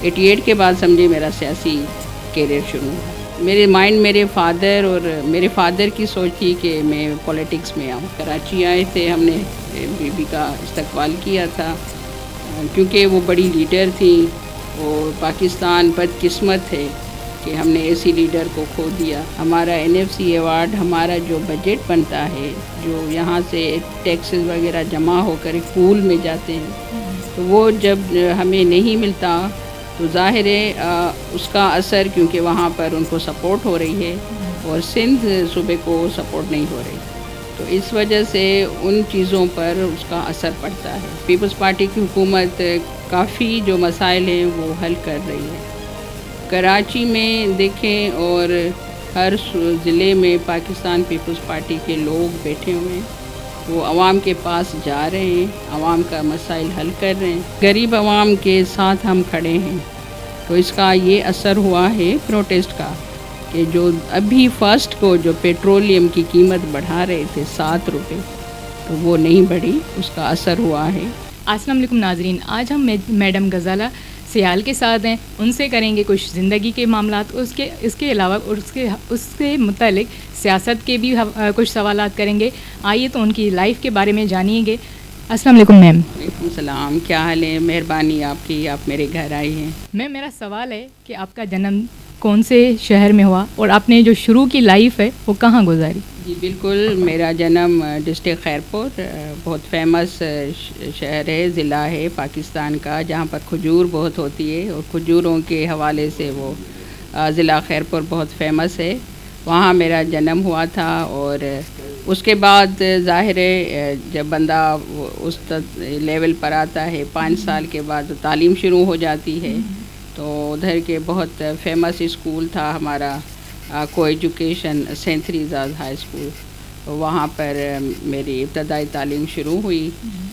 88 کے بعد سمجھے میرا سیاسی کیریئر شروع ہوا. میرے مائنڈ میرے فادر کی سوچ تھی کہ میں پولیٹکس میں آؤں. کراچی آئے تھے، ہم نے بی بی کا استقبال کیا تھا کیونکہ وہ بڑی لیڈر تھیں اور پاکستان بدقسمت ہے کہ ہم نے ایسی لیڈر کو کھو دیا. ہمارا NFC ایوارڈ، ہمارا جو بجٹ بنتا ہے، جو یہاں سے ٹیکسز وغیرہ جمع ہو کر ایک پول میں جاتے ہیں، تو وہ جب ہمیں نہیں ملتا تو ظاہر ہے اس کا اثر، کیونکہ وہاں پر ان کو سپورٹ ہو رہی ہے اور سندھ صوبے کو سپورٹ نہیں ہو رہی، تو اس وجہ سے ان چیزوں پر اس کا اثر پڑتا ہے. پیپلز پارٹی کی حکومت کافی جو مسائل ہیں وہ حل کر رہی ہے. کراچی میں دیکھیں اور ہر ضلع میں پاکستان پیپلز پارٹی کے لوگ بیٹھے ہوئے ہیں، وہ عوام کے پاس جا رہے ہیں، عوام کا مسائل حل کر رہے ہیں. غریب عوام کے ساتھ ہم کھڑے ہیں، تو اس کا یہ اثر ہوا ہے پروٹیسٹ کا کہ جو ابھی فرسٹ کو جو پیٹرولیم کی قیمت بڑھا رہے تھے 7 روپے، تو وہ نہیں بڑھی، اس کا اثر ہوا ہے. السلام علیکم ناظرین، آج ہم میڈم غزالہ سیال کے ساتھ ہیں. ان سے کریں گے کچھ زندگی کے معاملات، اس کے علاوہ اور اس کے متعلق سیاست کے بھی کچھ سوالات کریں گے. آئیے تو ان کی لائف کے بارے میں جانیے گے. السلام علیکم میم. وعلیکم السلام، کیا حال ہے؟ مہربانی آپ کی، آپ میرے گھر آئی ہیں. میم، میرا سوال ہے کہ آپ کا جنم کون سے شہر میں ہوا اور آپ نے جو شروع کی لائف ہے وہ کہاں گزاری؟ جی بالکل، میرا جنم ڈسٹرکٹ خیرپور، بہت فیمس شہر ہے، ضلع ہے پاکستان کا، جہاں پر کھجور بہت ہوتی ہے اور کھجوروں کے حوالے سے وہ ضلع خیرپور بہت فیمس ہے. وہاں میرا جنم ہوا تھا اور اس کے بعد ظاہر ہے جب بندہ اس لیول پر آتا ہے 5 سال کے بعد تعلیم شروع ہو جاتی ہے. تو ادھر کے بہت فیمس اسکول تھا ہمارا کو ایجوکیشن سینٹ ریزاز ہائی اسکول، وہاں پر میری ابتدائی تعلیم شروع ہوئی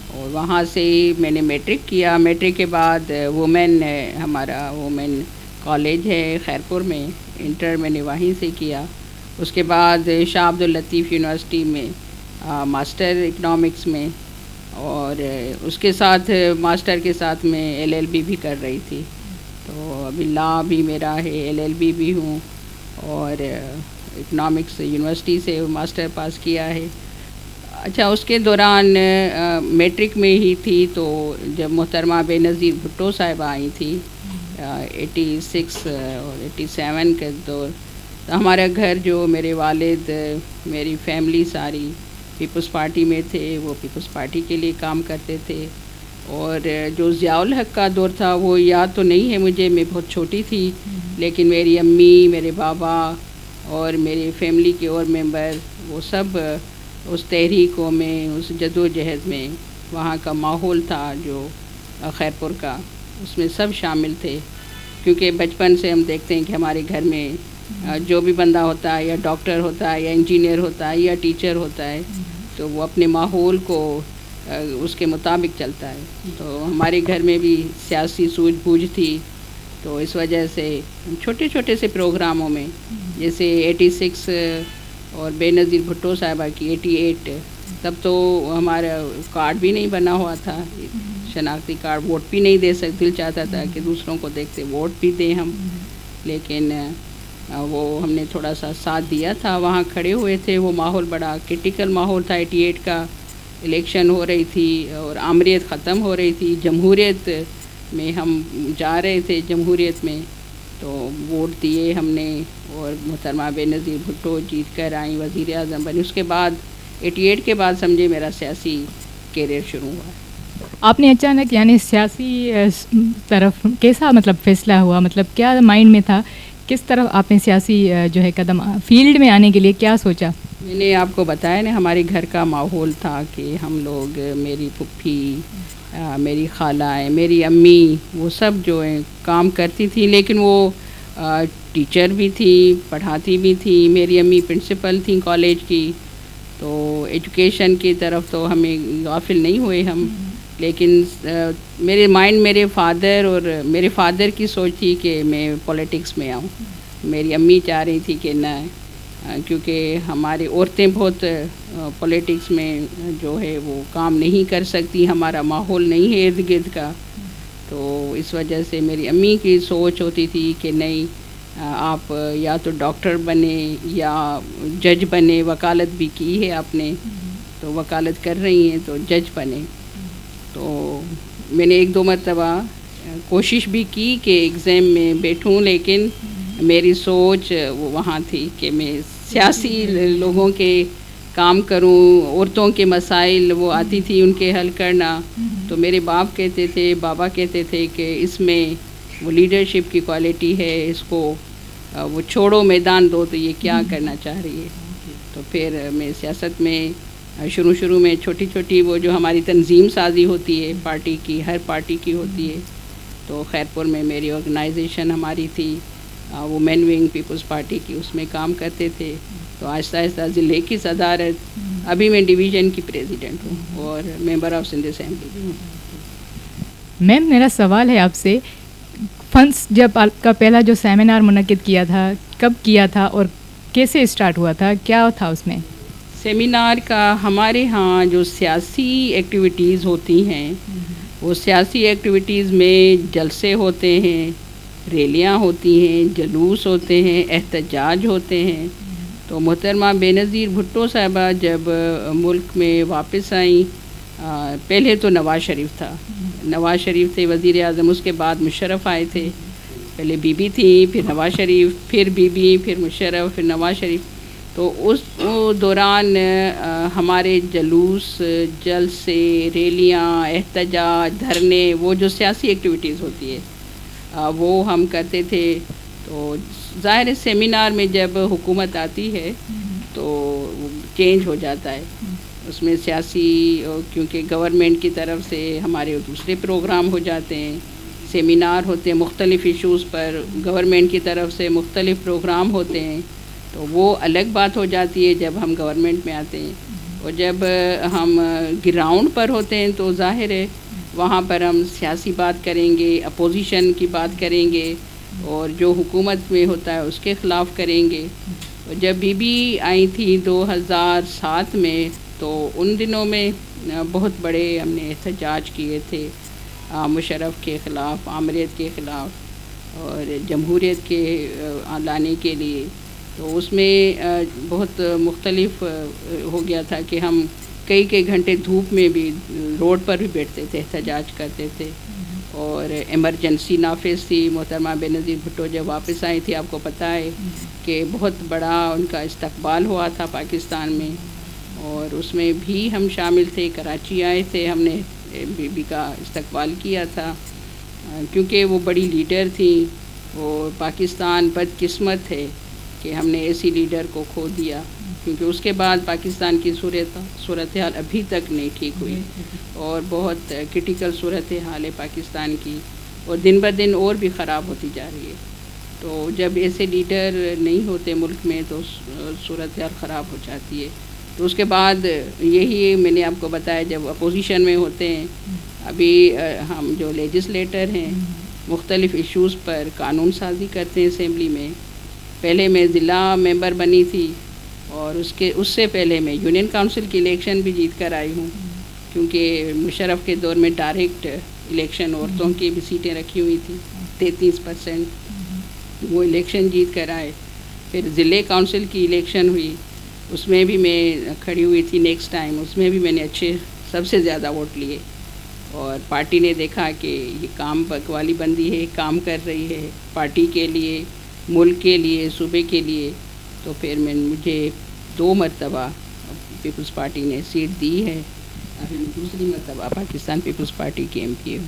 اور وہاں سے ہی میں نے میٹرک کیا. میٹرک کے بعد ہمارا وومن کالج ہے خیرپور میں، انٹر میں نے وہیں سے کیا. اس کے بعد شاہ عبد اللطیف یونیورسٹی میں ماسٹر اکنامکس میں، اور اس کے ساتھ ماسٹر کے ساتھ میں LLB بھی کر رہی تھی. تو ابھی لا بھی میرا ہے، LLB بھی ہوں، اور اکنامکس یونیورسٹی سے ماسٹر پاس کیا ہے. اچھا، اس کے دوران میٹرک میں ہی تھی تو جب محترمہ بے نظیر بھٹو صاحبہ آئی تھی 86 اور 87 کے دور، تو ہمارا گھر جو میرے والد، میری فیملی ساری پیپلز پارٹی میں تھے، وہ پیپلز پارٹی کے لیے کام کرتے تھے. اور جو ضیاء الحق کا دور تھا وہ یاد تو نہیں ہے مجھے، میں بہت چھوٹی تھی، لیکن میری امی، میرے بابا اور میری فیملی کے اور ممبر، وہ سب اس تحریکوں میں، اس جد و جہد میں، وہاں کا ماحول تھا جو خیرپور کا، اس میں سب شامل تھے. کیونکہ بچپن سے ہم دیکھتے ہیں کہ ہمارے گھر میں جو بھی بندہ ہوتا ہے، یا ڈاکٹر ہوتا ہے، یا انجینئر ہوتا ہے، یا ٹیچر ہوتا ہے، تو وہ اپنے ماحول کو اس کے مطابق چلتا ہے. تو ہمارے گھر میں بھی سیاسی سوجھ بوجھ تھی، تو اس وجہ سے چھوٹے چھوٹے سے پروگراموں میں، جیسے 86 اور بے نظیر بھٹو صاحبہ کی 88، تب تو ہمارا کارڈ بھی نہیں بنا ہوا تھا، شناختی کارڈ، ووٹ بھی نہیں دے سکتے. دل چاہتا تھا کہ دوسروں کو دیکھتے ووٹ بھی دیں ہم، لیکن وہ ہم نے تھوڑا سا ساتھ دیا تھا. وہاں کھڑے ہوئے تھے، وہ ماحول بڑا کرٹیکل ماحول تھا. 88 کا الیکشن ہو رہی تھی اور آمریت ختم ہو رہی تھی، جمہوریت میں ہم جا رہے تھے. جمہوریت میں تو ووٹ دیے ہم نے، اور محترمہ بے نظیر بھٹو جیت کر آئیں، وزیر اعظم بنی. اس کے بعد 88 کے بعد سمجھے میرا سیاسی کیریئر شروع ہوا. آپ نے اچانک یعنی سیاسی طرف کیسا فیصلہ ہوا، کیا مائنڈ میں تھا، کس طرح آپ نے سیاسی جو ہے قدم فیلڈ میں آنے کے لیے کیا سوچا؟ میں نے آپ کو بتایا نا، ہمارے گھر کا ماحول تھا کہ ہم لوگ، میری پھپھی، میری خالہ، میری امی، وہ سب جو ہیں کام کرتی تھی، لیکن وہ ٹیچر بھی تھی، پڑھاتی بھی تھی. میری امی پرنسپل تھیں کالج کی، تو ایجوکیشن کی طرف تو ہمیں غافل نہیں ہوئے ہم. لیکن میرے فادر کی سوچ تھی کہ میں پولیٹکس میں آؤں. میری امی چاہ رہی تھی کہ نہ، کیونکہ ہماری عورتیں بہت پولیٹکس میں جو ہے وہ کام نہیں کر سکتی، ہمارا ماحول نہیں ہے ارد گرد کا. تو اس وجہ سے میری امی کی سوچ ہوتی تھی کہ نہیں آپ یا تو ڈاکٹر بنے یا جج بنے، وکالت بھی کی ہے آپ نے، تو وکالت کر رہی ہیں تو جج بنے. تو میں نے ایک دو مرتبہ کوشش بھی کی کہ ایگزام میں بیٹھوں، لیکن میری سوچ وہ وہاں تھی کہ میں سیاسی لوگوں کے کام کروں، عورتوں کے مسائل وہ آتی تھی ان کے حل کرنا. تو میرے باپ کہتے تھے، بابا کہتے تھے کہ اس میں وہ لیڈرشپ کی کوالٹی ہے، اس کو وہ چھوڑو، میدان دو، تو یہ کیا کرنا چاہ رہی ہے. تو پھر میں سیاست میں شروع میں چھوٹی چھوٹی وہ جو ہماری تنظیم سازی ہوتی ہے پارٹی کی، ہر پارٹی کی ہوتی ہے، تو خیرپور میں میری آرگنائزیشن ہماری تھی، وہ مین ونگ پیپلز پارٹی کی، اس میں کام کرتے تھے. تو آہستہ آہستہ ضلع کی صدارت، ابھی میں ڈویژن کی پریزیڈنٹ ہوں اور ممبر آف سندھ اسمبلی بھی ہوں. میم میرا سوال ہے آپ سے، فنڈس جب آپ کا پہلا جو سیمینار منعقد کیا تھا کب کیا تھا اور کیسے اسٹارٹ ہوا تھا، کیا تھا اس میں؟ سیمینار کا ہمارے ہاں جو سیاسی ایکٹیویٹیز ہوتی ہیں، وہ سیاسی ایکٹیویٹیز میں جلسے ہوتے ہیں، ریلیاں ہوتی ہیں، جلوس ہوتے ہیں، احتجاج ہوتے ہیں. تو محترمہ بے نظیر بھٹو صاحبہ جب ملک میں واپس آئیں، پہلے تو نواز شریف تھا، نواز شریف تھے وزیر اعظم، اس کے بعد مشرف آئے تھے، پہلے بی بی تھی، پھر نواز شریف، پھر بی بی، پھر مشرف، پھر نواز شریف. تو اس دوران ہمارے جلوس، جلسے، ریلیاں، احتجاج، دھرنے، وہ جو سیاسی ایکٹیویٹیز ہوتی ہے وہ ہم کرتے تھے. تو ظاہر سیمینار میں جب حکومت آتی ہے تو چینج ہو جاتا ہے، اس میں سیاسی، کیونکہ گورنمنٹ کی طرف سے ہمارے دوسرے پروگرام ہو جاتے ہیں، سیمینار ہوتے ہیں مختلف ایشوز پر، گورنمنٹ کی طرف سے مختلف پروگرام ہوتے ہیں. تو وہ الگ بات ہو جاتی ہے جب ہم گورنمنٹ میں آتے ہیں. اور جب ہم گراؤنڈ پر ہوتے ہیں تو ظاہر ہے وہاں پر ہم سیاسی بات کریں گے، اپوزیشن کی بات کریں گے، اور جو حکومت میں ہوتا ہے اس کے خلاف کریں گے. جب بی بی آئی تھی 2007 میں، تو ان دنوں میں بہت بڑے ہم نے احتجاج کیے تھے مشرف کے خلاف، آمریت کے خلاف، اور جمہوریت کے لانے کے لیے. تو اس میں بہت مختلف ہو گیا تھا کہ ہم کئی گھنٹے دھوپ میں بھی روڈ پر بھی بیٹھتے تھے، احتجاج کرتے تھے. اور ایمرجنسی نافذ تھی. محترمہ بے نظیر بھٹو جب واپس آئی تھی، آپ کو پتہ ہے کہ بہت بڑا ان کا استقبال ہوا تھا پاکستان میں، اور اس میں بھی ہم شامل تھے. کراچی آئے تھے، ہم نے بی بی کا استقبال کیا تھا، کیونکہ وہ بڑی لیڈر تھی. وہ پاکستان بدقسمت ہے کہ ہم نے ایسی لیڈر کو کھو دیا، کیونکہ اس کے بعد پاکستان کی صورتحال ابھی تک نہیں ٹھیک ہوئی، اور بہت کرٹیکل صورتحال ہے پاکستان کی، اور دن بہ دن اور بھی خراب ہوتی جا رہی ہے. تو جب ایسے لیڈر نہیں ہوتے ملک میں تو صورتحال خراب ہو جاتی ہے. تو اس کے بعد یہی میں نے آپ کو بتایا، جب اپوزیشن میں ہوتے ہیں، ابھی ہم جو لیجسلیٹر ہیں مختلف ایشوز پر قانون سازی کرتے ہیں اسمبلی میں. پہلے میں ضلع ممبر بنی تھی، اور اس سے پہلے میں یونین کونسل کی الیکشن بھی جیت کر آئی ہوں، کیونکہ مشرف کے دور میں ڈائریکٹ الیکشن عورتوں کی بھی سیٹیں رکھی ہوئی تھیں 33%، وہ الیکشن جیت کر آئے. پھر ضلع کونسل کی الیکشن ہوئی، اس میں بھی میں کھڑی ہوئی تھی نیکسٹ ٹائم، اس میں بھی میں نے اچھے سب سے زیادہ ووٹ لیے. اور پارٹی نے دیکھا کہ یہ کام بقوالی بندی ہے، کام کر رہی ہے پارٹی کے لیے، ملک کے لیے، صوبے کے لیے. تو پھر مجھے 2 مرتبہ پیپلز پارٹی نے سیٹ دی ہے. ابھی میں دوسری مرتبہ پاکستان پیپلز پارٹی کی ایم پی ہوں.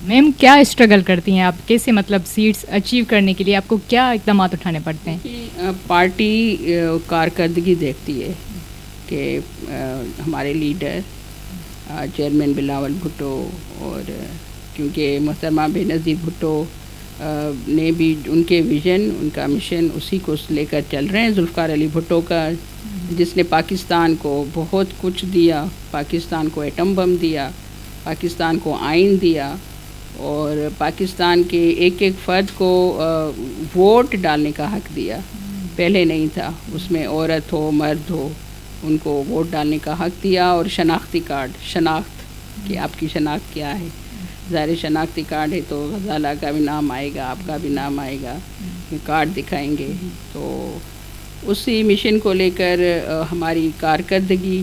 میم کیا اسٹرگل کرتی ہیں آپ، کیسے مطلب سیٹس اچیو کرنے کے لیے آپ کو کیا اقدامات اٹھانے پڑتے ہیں؟ پارٹی کارکردگی دیکھتی ہے کہ ہمارے لیڈر چیئرمین بلاول بھٹو، اور کیونکہ محترمہ بے نظیر بھٹو نے بھی ان کے ویژن، ان کا مشن اسی کو لے کر چل رہے ہیں. ذوالفقار علی بھٹو کا، جس نے پاکستان کو بہت کچھ دیا، پاکستان کو ایٹم بم دیا، پاکستان کو آئین دیا، اور پاکستان کے ایک فرد کو ووٹ ڈالنے کا حق دیا. پہلے نہیں تھا، اس میں عورت ہو مرد ہو ان کو ووٹ ڈالنے کا حق دیا، اور شناختی کارڈ، شناخت کہ آپ کی شناخت کیا ہے. ظاہر شناختی کارڈ ہے تو غزالہ کا بھی نام آئے گا، آپ کا بھی نام آئے گا، کارڈ دکھائیں گے. تو اسی مشن کو لے کر ہماری کارکردگی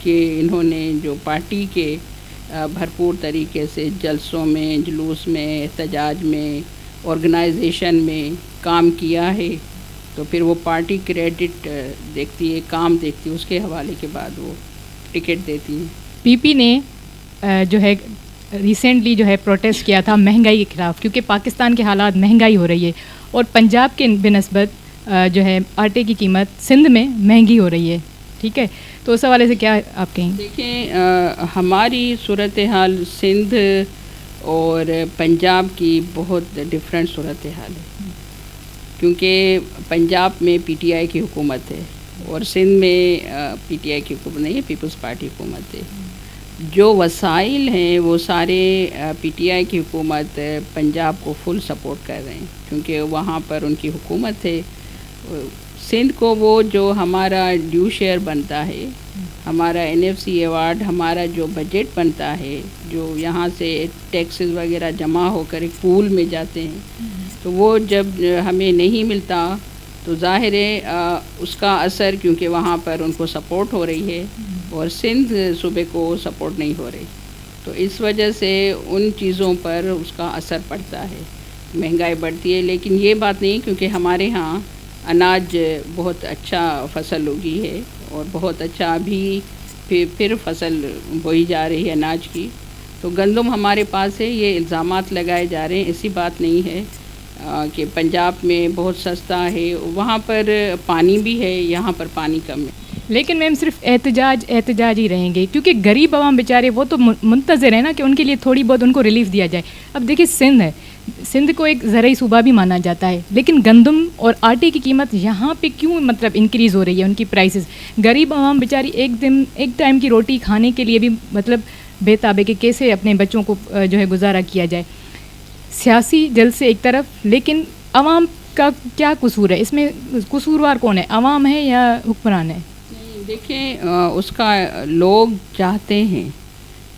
کہ انہوں نے جو پارٹی کے بھرپور طریقے سے جلسوں میں، جلوس میں، احتجاج میں، آرگنائزیشن میں کام کیا ہے، تو پھر وہ پارٹی کریڈٹ دیکھتی ہے، کام دیکھتی ہے، اس کے حوالے کے بعد وہ ٹکٹ دیتی ہے. پی پی نے جو ہے ریسنٹلی جو ہے پروٹیسٹ کیا تھا مہنگائی کے خلاف، کیونکہ پاکستان کے حالات مہنگائی ہو رہی ہے اور پنجاب کے بنسبت جو ہے آٹے کی قیمت سندھ میں مہنگی ہو رہی ہے. ٹھیک ہے، تو اس حوالے سے کیا آپ کہیں؟ دیکھیں، ہماری صورتحال سندھ اور پنجاب کی بہت ڈفرینٹ صورتحال ہے، کیونکہ پنجاب میں پی ٹی آئی کی حکومت ہے اور سندھ میں پی ٹی آئی کی حکومت نہیں ہے، پیپلز پارٹی حکومت ہے. جو وسائل ہیں وہ سارے پی ٹی آئی کی حکومت پنجاب کو فل سپورٹ کر رہے ہیں، کیونکہ وہاں پر ان کی حکومت ہے. سندھ کو وہ جو ہمارا ڈیو شیئر بنتا ہے، ہمارا این ایف سی ایوارڈ، ہمارا جو بجٹ بنتا ہے، جو یہاں سے ٹیکسز وغیرہ جمع ہو کر ایک پول میں جاتے ہیں، تو وہ جب ہمیں نہیں ملتا تو ظاہر ہے اس کا اثر، کیونکہ وہاں پر ان کو سپورٹ ہو رہی ہے اور سندھ صوبے کو سپورٹ نہیں ہو رہی، تو اس وجہ سے ان چیزوں پر اس کا اثر پڑتا ہے، مہنگائی بڑھتی ہے. لیکن یہ بات نہیں، کیونکہ ہمارے ہاں اناج بہت اچھا فصل اگی ہے اور بہت اچھا ابھی پھر فصل بوئی جا رہی ہے اناج کی. تو گندم ہمارے پاس ہے. یہ الزامات لگائے جا رہے ہیں، ایسی بات نہیں ہے کہ پنجاب میں بہت سستا ہے، وہاں پر پانی بھی ہے، یہاں پر پانی کم ہے. لیکن میم صرف احتجاج ہی رہیں گے، کیونکہ غریب عوام بیچارے وہ تو منتظر ہیں نا کہ ان کے لیے تھوڑی بہت ان کو ریلیف دیا جائے. اب دیکھیے سندھ ہے، سندھ کو ایک زرعی صوبہ بھی مانا جاتا ہے، لیکن گندم اور آٹے کی قیمت یہاں پہ کیوں مطلب انکریز ہو رہی ہے، ان کی پرائسز. غریب عوام بیچاری ایک ٹائم کی روٹی کھانے کے لیے بھی مطلب بے تابے کہ کیسے اپنے بچوں کو جو ہے گزارا کیا جائے. سیاسی جلسے ایک طرف، لیکن عوام کا کیا قصور ہے اس میں؟ قصوروار کون ہے، عوام ہے یا حکمران ہے؟ دیکھیں، اس کا لوگ چاہتے ہیں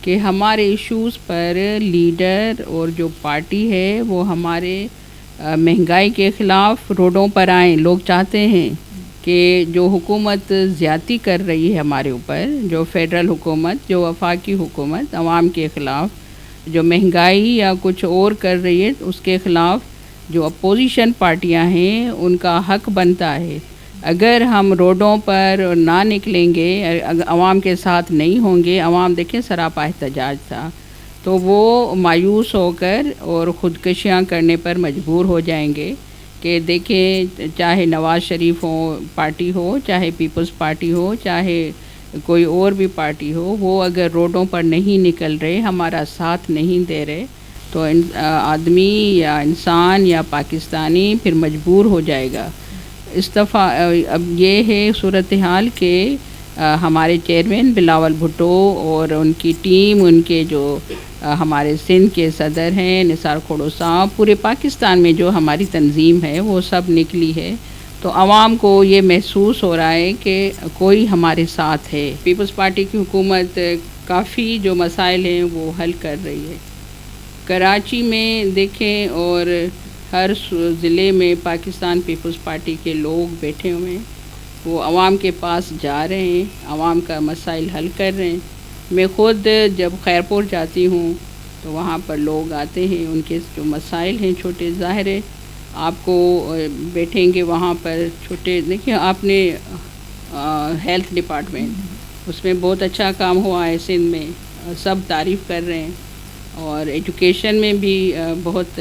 کہ ہمارے ایشوز پر لیڈر اور جو پارٹی ہے وہ ہمارے مہنگائی کے خلاف روڈوں پر آئیں. لوگ چاہتے ہیں کہ جو حکومت زیادتی کر رہی ہے ہمارے اوپر، جو فیڈرل حکومت، جو وفاقی حکومت عوام کے خلاف جو مہنگائی یا کچھ اور کر رہی ہے، اس کے خلاف جو اپوزیشن پارٹیاں ہیں ان کا حق بنتا ہے. اگر ہم روڈوں پر نہ نکلیں گے، عوام کے ساتھ نہیں ہوں گے، عوام دیکھیں سراپا احتجاج تھا، تو وہ مایوس ہو کر اور خودکشیاں کرنے پر مجبور ہو جائیں گے. کہ دیکھیں، چاہے نواز شریف پارٹی ہو، چاہے پیپلز پارٹی ہو، چاہے کوئی اور بھی پارٹی ہو، وہ اگر روڈوں پر نہیں نکل رہے، ہمارا ساتھ نہیں دے رہے، تو آدمی یا انسان یا پاکستانی پھر مجبور ہو جائے گا. اس دفعہ اب یہ ہے صورتحال کہ ہمارے چیئرمین بلاول بھٹو اور ان کی ٹیم، ان کے جو ہمارے سندھ کے صدر ہیں نثار کھوڑو صاحب، پورے پاکستان میں جو ہماری تنظیم ہے وہ سب نکلی ہے. تو عوام کو یہ محسوس ہو رہا ہے کہ کوئی ہمارے ساتھ ہے. پیپلز پارٹی کی حکومت کافی جو مسائل ہیں وہ حل کر رہی ہے. کراچی میں دیکھیں اور ہر ضلع میں پاکستان پیپلز پارٹی کے لوگ بیٹھے ہوئے ہیں، وہ عوام کے پاس جا رہے ہیں، عوام کا مسائل حل کر رہے ہیں. میں خود جب خیرپور جاتی ہوں تو وہاں پر لوگ آتے ہیں، ان کے جو مسائل ہیں چھوٹے، ظاہر ہے آپ کو بیٹھیں گے وہاں پر چھوٹے. دیکھیں، آپ نے ہیلتھ ڈپارٹمنٹ، اس میں بہت اچھا کام ہوا ہے سندھ میں، سب تعریف کر رہے ہیں، اور ایجوکیشن میں بھی بہت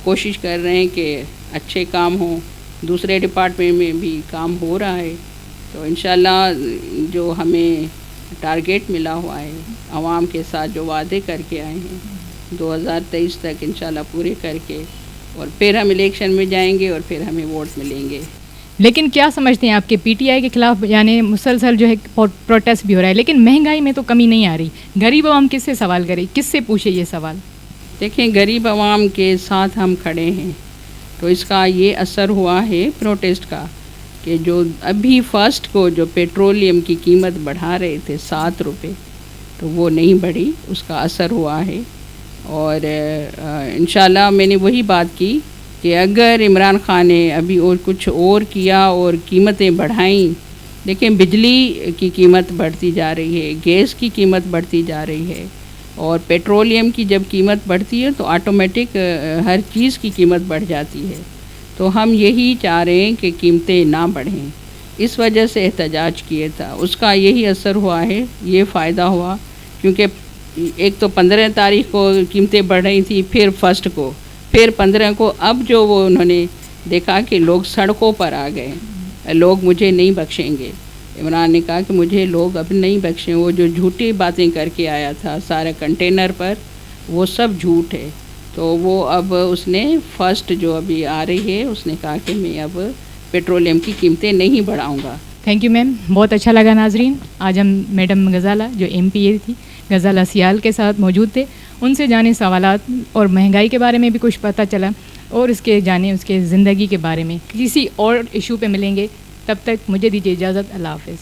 کوشش کر رہے ہیں کہ اچھے کام ہوں. دوسرے ڈپارٹمنٹ میں بھی کام ہو رہا ہے. تو انشاءاللہ جو ہمیں ٹارگیٹ ملا ہوا ہے، عوام کے ساتھ جو وعدے کر کے آئے ہیں 2023 تک انشاءاللہ پورے کر کے، اور پھر ہم الیکشن میں جائیں گے اور پھر ہمیں ووٹ ملیں گے. لیکن کیا سمجھتے ہیں آپ کے پی ٹی آئی کے خلاف یعنی مسلسل جو ہے پروٹیسٹ بھی ہو رہا ہے، لیکن مہنگائی میں تو کمی نہیں آ رہی، غریب عوام کس سے سوال کرے، کس سے پوچھے یہ سوال؟ دیکھیں، غریب عوام کے ساتھ ہم کھڑے ہیں، تو اس کا یہ اثر ہوا ہے پروٹیسٹ کا کہ جو ابھی فرسٹ کو جو پیٹرولیم کی قیمت بڑھا رہے تھے 7 روپے، تو وہ نہیں بڑھی، اس کا اثر ہوا ہے. اور انشاءاللہ میں نے وہی بات کی کہ اگر عمران خان نے ابھی اور کچھ اور کیا اور قیمتیں بڑھائیں، دیکھیں بجلی کی قیمت بڑھتی جا رہی ہے، گیس کی قیمت بڑھتی جا رہی ہے، اور پیٹرولیم کی جب قیمت بڑھتی ہے تو آٹومیٹک ہر چیز کی قیمت بڑھ جاتی ہے۔ تو ہم یہی چاہ رہے ہیں کہ قیمتیں نہ بڑھیں، اس وجہ سے احتجاج کیا تھا۔ اس کا یہی اثر ہوا ہے، یہ فائدہ ہوا، کیونکہ ایک تو 15 تاریخ کو قیمتیں بڑھ رہی تھیں، پھر 1 کو، پھر 15 کو، اب جو وہ انہوں نے دیکھا کہ لوگ سڑکوں پر آ گئے، لوگ مجھے نہیں بخشیں گے۔ عمران نے کہا کہ مجھے لوگ اب نہیں بخشیں، وہ جو جھوٹی باتیں کر کے آیا تھا سارے کنٹینر پر، وہ سب جھوٹ ہے۔ تو وہ اب اس نے 1 جو ابھی آ رہی ہے، اس نے کہا کہ میں اب پیٹرولیم کی قیمتیں نہیں بڑھاؤں گا۔ تھینک یو میم، بہت اچھا لگا ناظرین۔ آج ہم میڈم غزالہ جو MPA تھی، غزالہ سیال کے ساتھ موجود تھے، ان سے جانے سوالات اور مہنگائی کے بارے میں بھی کچھ پتہ چلا، اور اس کے جانے اس کے زندگی کے بارے میں۔ کسی اور ایشو پہ ملیں گے، تب تک مجھے دیجیے اجازت۔ اللہ حافظ۔